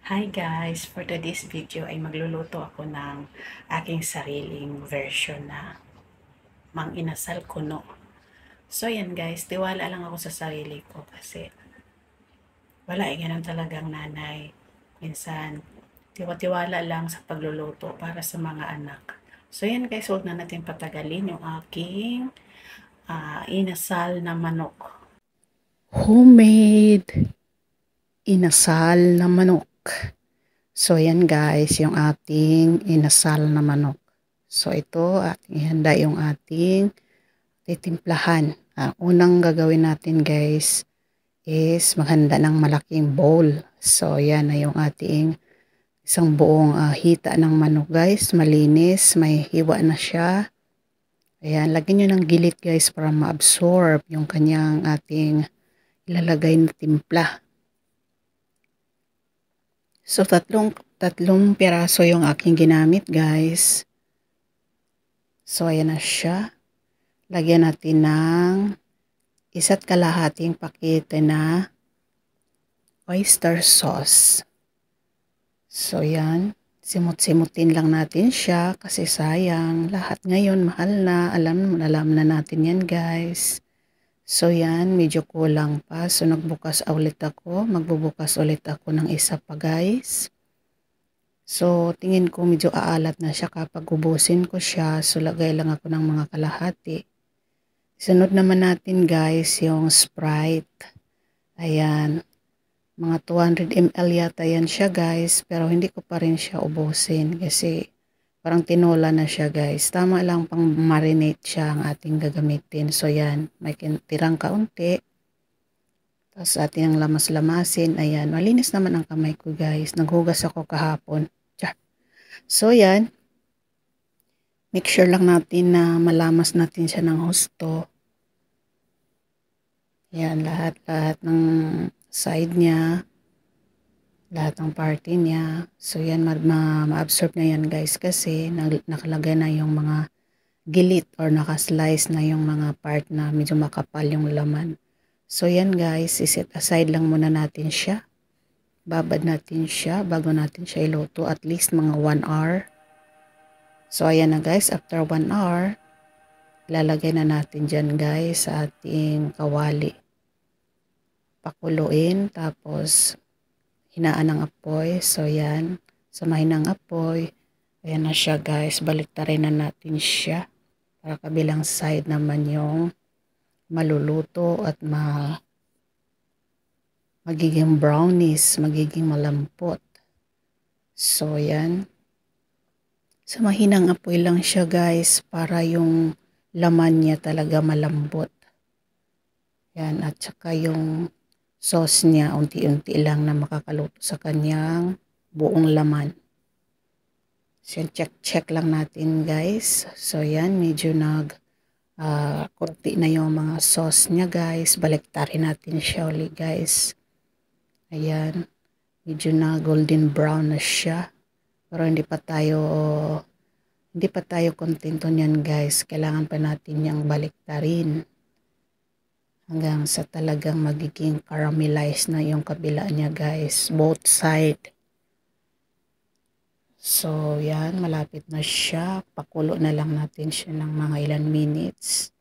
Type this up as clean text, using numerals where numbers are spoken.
Hi guys! For today's video ay magluluto ako ng aking sariling version na mang-inasal kuno. So yan guys, tiwala lang ako sa sarili ko kasi wala ganun talagang nanay. Minsan, tiwala lang sa pagluluto para sa mga anak. So yan guys, huwag na natin patagalin yung aking inasal na manok. Homemade inasal na manok. So, yan guys, yung ating inasal na manok. So, ito, ating ihanda yung ating titimplahan. Ang unang gagawin natin guys is maghanda ng malaking bowl. So, yan na yung ating isang buong hita ng manok guys. Malinis, may hiwa na siya. Ayan, lagyan nyo ng gilit guys para ma-absorb yung kanyang ating ilalagay na timpla. So, tatlong piraso yung aking ginamit, guys. So, ayan na siya. Lagyan natin ng 1 kalahating pakete na oyster sauce. So, yan. Simut-simutin lang natin siya kasi sayang. Lahat ngayon, mahal na. Alam na natin yan, guys. So, yan. Medyo kulang pa. So, nagbukas ulit ako. Magbubukas ulit ako ng isa pa, guys. So, tingin ko medyo aalat na siya kapag ubusin ko siya. So, lagay lang ako ng mga kalahati. Sunod naman natin guys yung Sprite. Ayan. Mga 200 ml yata yan siya guys. Pero hindi ko pa rin siya ubusin kasi parang tinola na siya guys. Tama lang pang marinate siya ang ating gagamitin. So, yan. May tirang kaunti. Tapos ating ang lamas-lamasin. Ayan. Malinis naman ang kamay ko guys. Naghugas ako kahapon. So, yan. Make sure lang natin na malamas natin siya ng husto. Yan, lahat ng side niya. Lahat ng party niya. So, yan, ma-absorb na yan guys kasi nakalagay na yung mga gilit or nakaslice na yung mga part na medyo makapal yung laman. So, yan guys, iset aside lang muna natin siya. Babad natin siya bago natin siya iluto at least mga 1 hour. So, ayan na guys, after 1 hour, lalagay na natin dyan guys sa ating kawali. Pakuluin, tapos hinaan ng apoy. So, yan, samahin ng apoy. Ayan na siya guys, baliktarin na natin siya. Para kabilang side naman yung maluluto at magiging brownies, magiging malampot. So, yan. Sa mahinang apoy lang siya guys para yung laman niya talaga malambot. Yan, at saka yung sauce niya unti-unti lang na makakaluto sa kanyang buong laman. So check lang natin guys. So yan, medyo konti na yung mga sauce niya guys. Baliktarin natin siya ulit guys. Ayan, medyo na golden brown na siya. Pero hindi pa tayo kontento niyan guys. Kailangan pa natin yang baliktarin hanggang sa talagang magiging caramelized na yung kabila niya guys, both side. So yan, malapit na siya. Pakulo na lang natin siya ng mga ilan minutes.